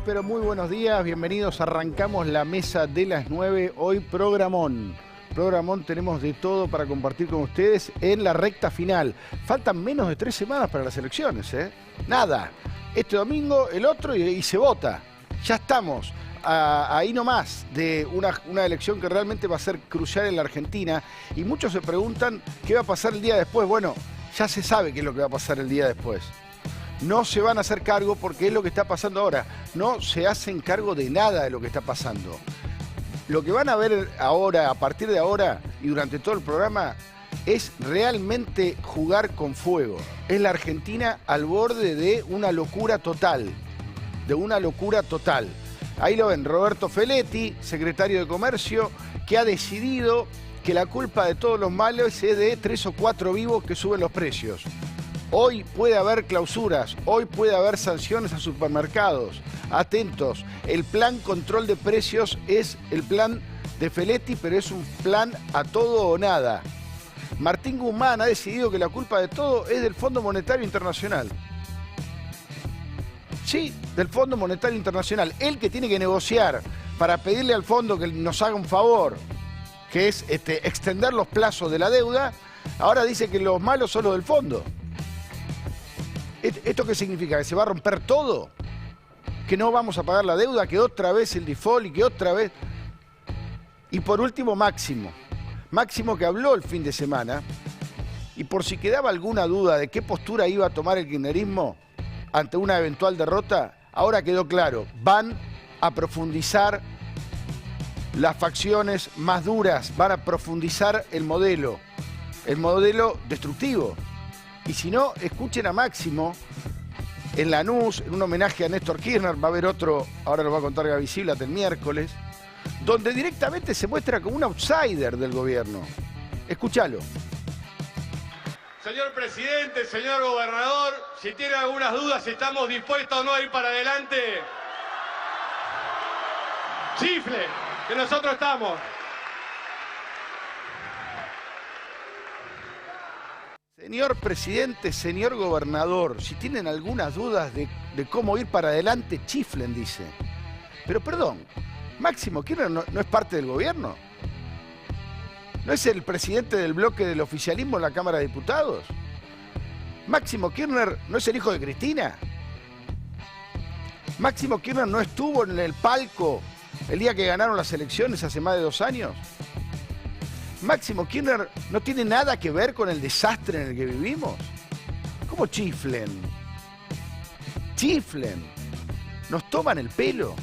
pero muy buenos días, bienvenidos. Arrancamos la mesa de las 9, hoy programón. Programón, tenemos de todo para compartir con ustedes en la recta final. Faltan menos de 3 semanas para las elecciones, ¿eh? Nada. Este domingo, el otro y se vota. Ya estamos ahí nomás de una elección que realmente va a ser crucial en la Argentina. Y muchos se preguntan qué va a pasar el día después. Bueno, ya se sabe qué es lo que va a pasar el día después. No se van a hacer cargo porque es lo que está pasando ahora. No se hacen cargo de nada de lo que está pasando. Lo que van a ver ahora, a partir de ahora y durante todo el programa, es realmente jugar con fuego. Es la Argentina al borde de una locura total. Ahí lo ven, Roberto Feletti, secretario de Comercio, que ha decidido que la culpa de todos los males es de 3 o 4 vivos que suben los precios. Hoy puede haber clausuras, hoy puede haber sanciones a supermercados. Atentos, el plan control de precios es el plan de Feletti, pero es un plan a todo o nada. Martín Guzmán ha decidido que la culpa de todo es del Fondo Monetario Internacional. Sí, del Fondo Monetario Internacional. Él que tiene que negociar para pedirle al fondo que nos haga un favor, que es extender los plazos de la deuda, ahora dice que los malos son los del fondo. ¿Esto qué significa? ¿Que se va a romper todo? ¿Que no vamos a pagar la deuda? ¿Que otra vez el default y que otra vez...? Y por último, Máximo. Máximo que habló el fin de semana y por si quedaba alguna duda de qué postura iba a tomar el kirchnerismo ante una eventual derrota, ahora quedó claro. Van a profundizar las facciones más duras, van a profundizar el modelo destructivo. Y si no, escuchen a Máximo en Lanús, en un homenaje a Néstor Kirchner. Va a haber otro, ahora lo va a contar Gaby Ziblatt el miércoles, donde directamente se muestra como un outsider del gobierno. Escúchalo. Señor presidente, señor gobernador, si tiene algunas dudas si estamos dispuestos o no a ir para adelante, chifle, que nosotros estamos. Señor presidente, señor gobernador, si tienen algunas dudas de cómo ir para adelante, chiflen, dice. Pero perdón, Máximo Kirchner no es parte del gobierno. ¿No es el presidente del bloque del oficialismo en la Cámara de Diputados? ¿Máximo Kirchner no es el hijo de Cristina? ¿Máximo Kirchner no estuvo en el palco el día que ganaron las elecciones hace más de 2 años? ¿Máximo Kirchner no tiene nada que ver con el desastre en el que vivimos? ¿Cómo chiflen? Chiflen. Nos toman el pelo.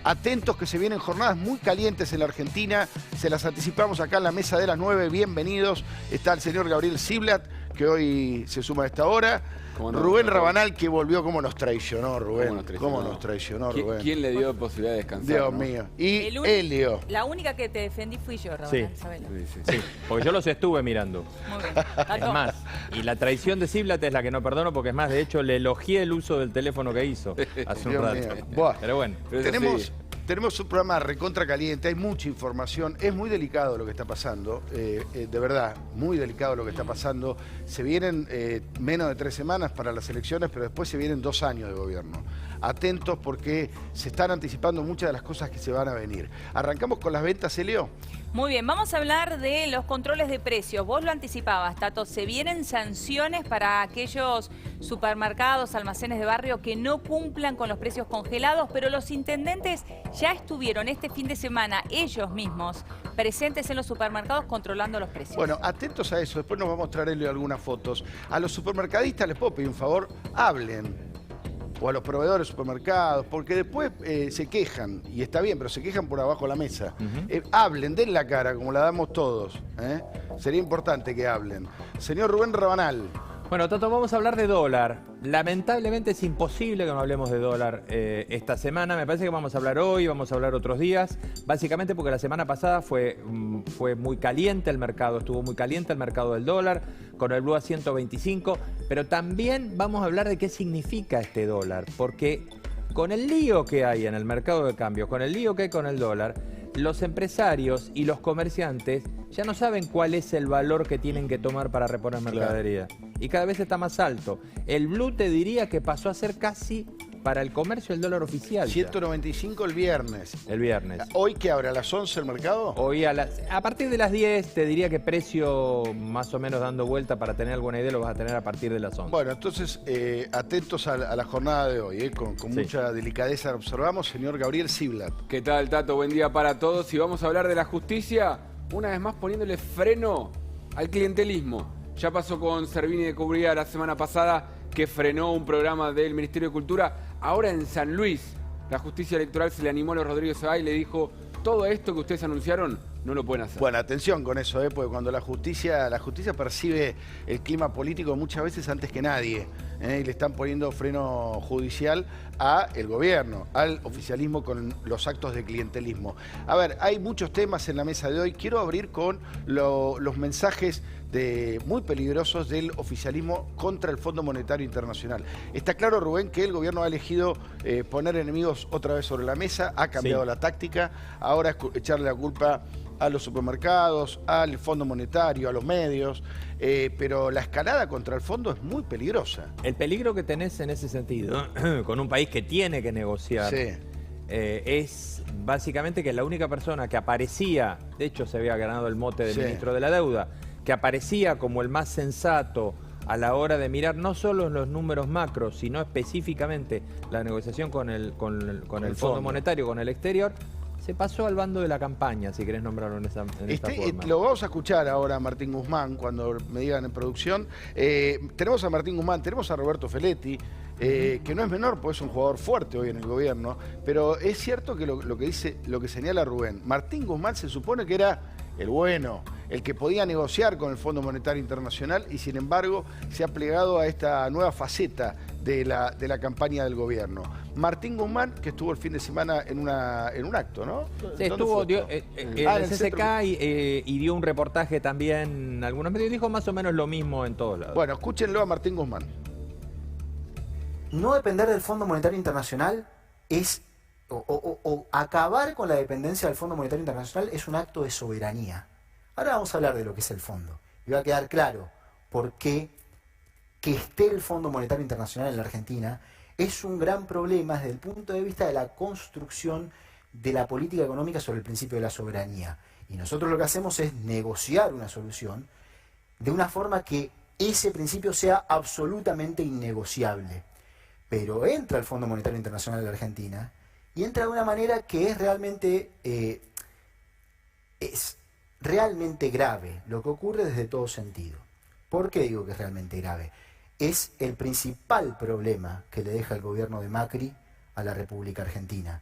Atentos que se vienen jornadas muy calientes en la Argentina. Se las anticipamos acá en la mesa de las 9. Bienvenidos. Está el señor Gabriel Ziblatt, que hoy se suma a esta hora. No, Rubén Rabanal, que volvió. ¿Cómo nos traicionó, Rubén? ¿Cómo nos traicionó, Rubén? ¿Quién le dio posibilidad de descansar? Dios ¿no? mío. Y Helio. La única que te defendí fui yo, Rabanal. Sí, porque yo los estuve mirando. Muy bien. Es más, y la traición de Ziblatt es la que no perdono, porque es más, de hecho, le elogié el uso del teléfono que hizo hace un rato. Buah. Pero bueno. Tenemos un programa recontra caliente, hay mucha información, es muy delicado lo que está pasando, de verdad, muy delicado lo que está pasando. Se vienen menos de 3 semanas para las elecciones, pero después se vienen 2 años de gobierno. Atentos porque se están anticipando muchas de las cosas que se van a venir. Arrancamos con las ventas, Elio. Muy bien, vamos a hablar de los controles de precios. Vos lo anticipabas, Tato, se vienen sanciones para aquellos supermercados, almacenes de barrio que no cumplan con los precios congelados, pero los intendentes ya estuvieron este fin de semana ellos mismos presentes en los supermercados controlando los precios. Bueno, atentos a eso, después nos va a mostrar Elio algunas fotos. A los supermercadistas les puedo pedir un favor, hablen. O a los proveedores de supermercados, porque después se quejan, y está bien, pero se quejan por abajo de la mesa. Hablen, den la cara, como la damos todos. Sería importante que hablen. Señor Rubén Rabanal. Bueno, Tato, vamos a hablar de dólar. Lamentablemente es imposible que no hablemos de dólar esta semana. Me parece que vamos a hablar hoy, vamos a hablar otros días. Básicamente porque la semana pasada fue muy caliente el mercado, estuvo muy caliente el mercado del dólar, con el blue a 125. Pero también vamos a hablar de qué significa este dólar. Porque con el lío que hay en el mercado de cambios, con el lío que hay con el dólar, los empresarios y los comerciantes ya no saben cuál es el valor que tienen que tomar para reponer mercadería. Y cada vez está más alto. El blue te diría que pasó a ser casi para el comercio el dólar oficial. 195 el viernes. El viernes. ¿Hoy qué abre? ¿A las 11 el mercado? Hoy a partir de las 10 te diría que precio más o menos dando vuelta para tener alguna idea lo vas a tener a partir de las 11. Bueno, entonces atentos a la jornada de hoy, con Sí. mucha delicadeza observamos. Señor Gabriel Ziblatt. ¿Qué tal, Tato? Buen día para todos. Y vamos a hablar de la justicia, una vez más poniéndole freno al clientelismo. Ya pasó con Servini de Cubría la semana pasada, que frenó un programa del Ministerio de Cultura. Ahora en San Luis, la justicia electoral se le animó a los Rodríguez Sabá y le dijo: todo esto que ustedes anunciaron no lo pueden hacer. Bueno, atención con eso, porque cuando la justicia percibe el clima político muchas veces antes que nadie, y le están poniendo freno judicial al gobierno, al oficialismo con los actos de clientelismo. A ver, hay muchos temas en la mesa de hoy. Quiero abrir con los mensajes muy peligrosos del oficialismo contra el Fondo Monetario Internacional. Está claro, Rubén, que el gobierno ha elegido poner enemigos otra vez sobre la mesa, ha cambiado Sí. la táctica, ahora es echarle la culpa a los supermercados, al Fondo Monetario, a los medios, pero la escalada contra el fondo es muy peligrosa. El peligro que tenés en ese sentido, con un país que tiene que negociar, Sí. es básicamente que la única persona que aparecía, de hecho se había ganado el mote de Sí. ministro de la deuda, que aparecía como el más sensato a la hora de mirar no solo los números macros, sino específicamente la negociación con el fondo. Fondo Monetario, con el exterior, se pasó al bando de la campaña, si querés nombrarlo en esta forma. Lo vamos a escuchar ahora a Martín Guzmán cuando me digan en producción. Tenemos a Martín Guzmán, tenemos a Roberto Feletti, que no es menor, porque es un jugador fuerte hoy en el gobierno, pero es cierto que lo que señala Rubén, Martín Guzmán se supone que era el bueno, el que podía negociar con el Fondo Monetario Internacional y sin embargo se ha plegado a esta nueva faceta de la campaña del gobierno. Martín Guzmán, que estuvo el fin de semana en un acto, ¿no? Sí, ¿Dónde estuvo fue esto? en en el el CCK centro. y dio un reportaje también en algunos medios, dijo más o menos lo mismo en todos lados. Bueno, escúchenlo a Martín Guzmán. No depender del Fondo Monetario Internacional es, o acabar con la dependencia del Fondo Monetario Internacional es un acto de soberanía. Ahora vamos a hablar de lo que es el fondo. Y va a quedar claro por qué que esté el Fondo Monetario Internacional en la Argentina es un gran problema desde el punto de vista de la construcción de la política económica sobre el principio de la soberanía. Y nosotros lo que hacemos es negociar una solución de una forma que ese principio sea absolutamente innegociable. Pero entra el Fondo Monetario Internacional en la Argentina y entra de una manera que es realmente grave lo que ocurre desde todo sentido. ¿Por qué digo que es realmente grave? Es el principal problema que le deja el gobierno de Macri a la República Argentina.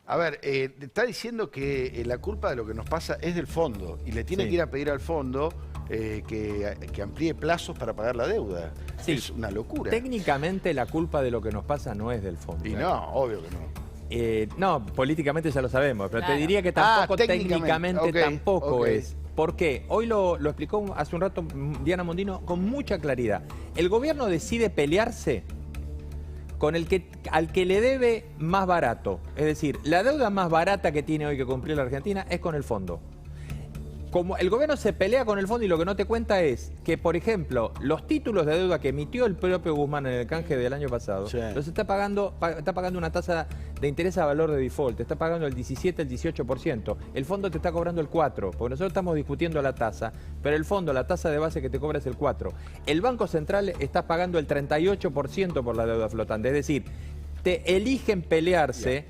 A ver, está diciendo que la culpa de lo que nos pasa es del fondo y le tiene Sí. que ir a pedir al fondo que amplíe plazos para pagar la deuda. Sí. Es una locura. Técnicamente la culpa de lo que nos pasa no es del fondo. Y no, obvio que no. No, políticamente ya lo sabemos, pero Claro. te diría que tampoco técnicamente. técnicamente Ok, tampoco ok. es. ¿Por qué? Hoy lo explicó hace un rato Diana Mondino con mucha claridad. El gobierno decide pelearse con al que le debe más barato. Es decir, la deuda más barata que tiene hoy que cumplir la Argentina es con el fondo. Como el gobierno se pelea con el fondo y lo que no te cuenta es que, por ejemplo, los títulos de deuda que emitió el propio Guzmán en el canje del año pasado, Sí. los está pagando una tasa de interés a valor de default, te está pagando el 17, el 18%. El fondo te está cobrando el 4%, porque nosotros estamos discutiendo la tasa, pero el fondo, la tasa de base que te cobra es el 4%. El Banco Central está pagando el 38% por la deuda flotante, es decir, te eligen pelearse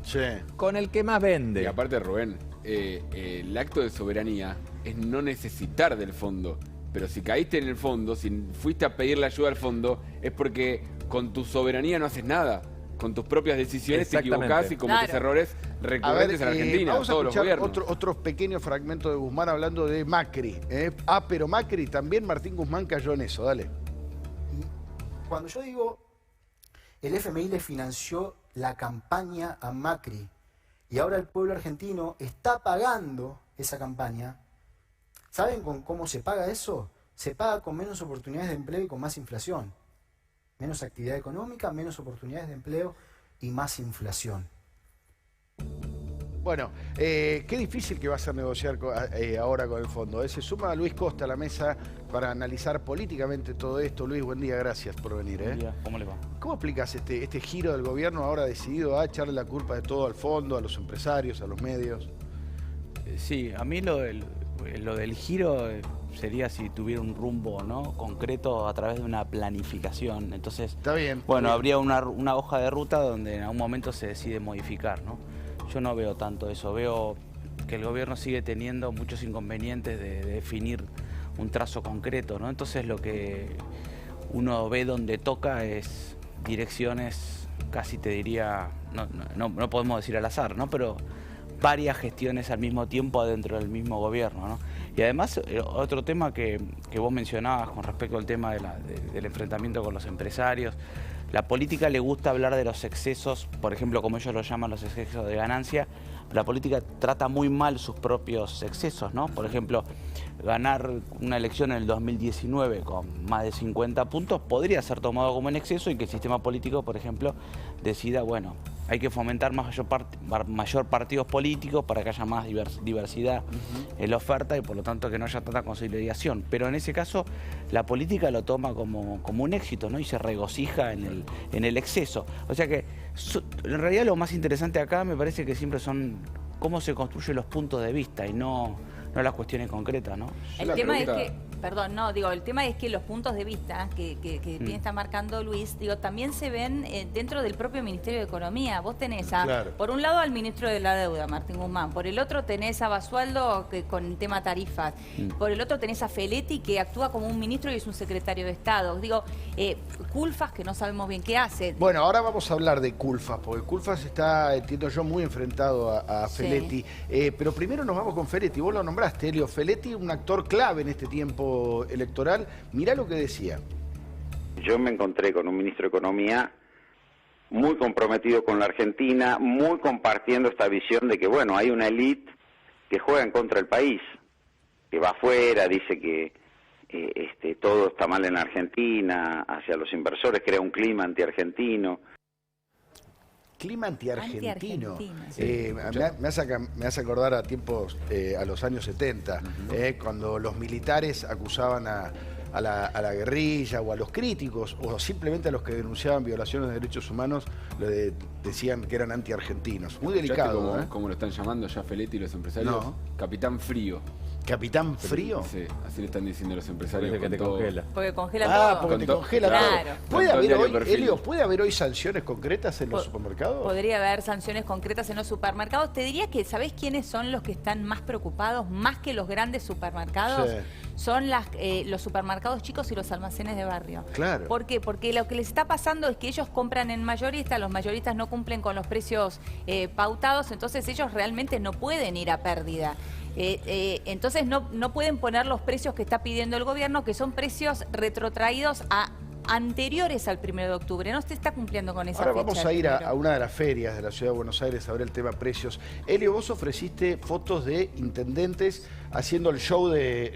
Sí. con el que más vende. Y aparte, Rubén, el acto de soberanía es no necesitar del fondo. Pero si caíste en el fondo, si fuiste a pedirle ayuda al fondo, es porque con tu soberanía no haces nada. Con tus propias decisiones te Exactamente. equivocás y cometés Claro. errores A ver, recurrentes en Argentina, vamos a todos los escuchar gobiernos. otros pequeños fragmentos de Guzmán hablando de Macri. Pero Macri también, Martín Guzmán cayó en eso, dale. Cuando yo digo el FMI le financió la campaña a Macri y ahora el pueblo argentino está pagando esa campaña, ¿saben con cómo se paga eso? Se paga con menos oportunidades de empleo y con más inflación. Menos actividad económica, menos oportunidades de empleo y más inflación. Bueno, qué difícil que va a ser negociar ahora con el fondo. Se suma Luis Costa a la mesa para analizar políticamente todo esto. Luis, buen día, gracias por venir. Buen día, ¿cómo le va? ¿Cómo explicas este giro del gobierno ahora decidido a echarle la culpa de todo al fondo, a los empresarios, a los medios? Sí, a mí lo del giro sería si tuviera un rumbo, ¿no?, concreto a través de una planificación. Entonces, Está bien. bueno, Está bien. habría una hoja de ruta donde en algún momento se decide modificar, ¿no? Yo no veo tanto eso, veo que el gobierno sigue teniendo muchos inconvenientes de definir un trazo concreto, ¿no? Entonces lo que uno ve donde toca es direcciones, casi te diría, no podemos decir al azar, ¿no?, pero varias gestiones al mismo tiempo adentro del mismo gobierno, ¿no? Y además, otro tema que vos mencionabas con respecto al tema del enfrentamiento con los empresarios, la política le gusta hablar de los excesos, por ejemplo, como ellos lo llaman, los excesos de ganancia. La política trata muy mal sus propios excesos, ¿no? Por ejemplo, ganar una elección en el 2019 con más de 50 puntos podría ser tomado como un exceso y que el sistema político, por ejemplo, decida, bueno, hay que fomentar mayor partidos políticos para que haya más diversidad en la oferta y por lo tanto que no haya tanta consolidación. Pero en ese caso la política lo toma como un éxito, ¿no?, y se regocija en el exceso. O sea que en realidad lo más interesante acá me parece que siempre son cómo se construyen los puntos de vista y no las cuestiones concretas, ¿no? El tema es que, perdón, no, digo, el tema es que los puntos de vista que bien está marcando Luis, digo, también se ven dentro del propio Ministerio de Economía. Vos tenés Claro. por un lado al ministro de la Deuda, Martín Guzmán, por el otro tenés a Basualdo con el tema tarifas, por el otro tenés a Feletti que actúa como un ministro y es un secretario de Estado. Digo, Culfas que no sabemos bien qué hace. Bueno, ahora vamos a hablar de Culfas, porque Culfas está, entiendo yo, muy enfrentado a Sí. Feletti. Pero primero nos vamos con Feletti. Vos lo nombraste, Elio. Feletti, un actor clave en este tiempo electoral. Mirá lo que decía. Yo me encontré con un ministro de Economía muy comprometido con la Argentina, muy compartiendo esta visión de que, bueno, hay una élite que juega en contra del país, que va afuera, dice que todo está mal en la Argentina, hacia los inversores, crea un clima antiargentino. Clima antiargentino. Antiargentino, Me hace acordar a tiempos, a los años 70, cuando los militares acusaban a la guerrilla o a los críticos o simplemente a los que denunciaban violaciones de derechos humanos, decían que eran antiargentinos. Muy delicado. Como lo están llamando ya Feletti y los empresarios, No. Capitán Frío. ¿Capitán Frío? Sí, así le están diciendo los empresarios. Parece que te congela. Porque congela todo. Porque te Con congela claro. todo. ¿Puede Con todo haber diario hoy, perfil. Elio, ¿puede haber hoy sanciones concretas en los supermercados? Podría haber sanciones concretas en los supermercados. Te diría que, ¿sabés quiénes son los que están más preocupados, más que los grandes supermercados? Sí. Son los supermercados chicos y los almacenes de barrio. Claro. ¿Por qué? Porque lo que les está pasando es que ellos compran en mayorista, los mayoristas no cumplen con los precios pautados, entonces ellos realmente no pueden ir a pérdida. Entonces no pueden poner los precios que está pidiendo el gobierno, que son precios retrotraídos a anteriores al 1 de octubre. No se está cumpliendo con esa Ahora fecha. vamos a ir a una de las ferias de la Ciudad de Buenos Aires a ver el tema precios. Elio, vos ofreciste fotos de intendentes haciendo el show de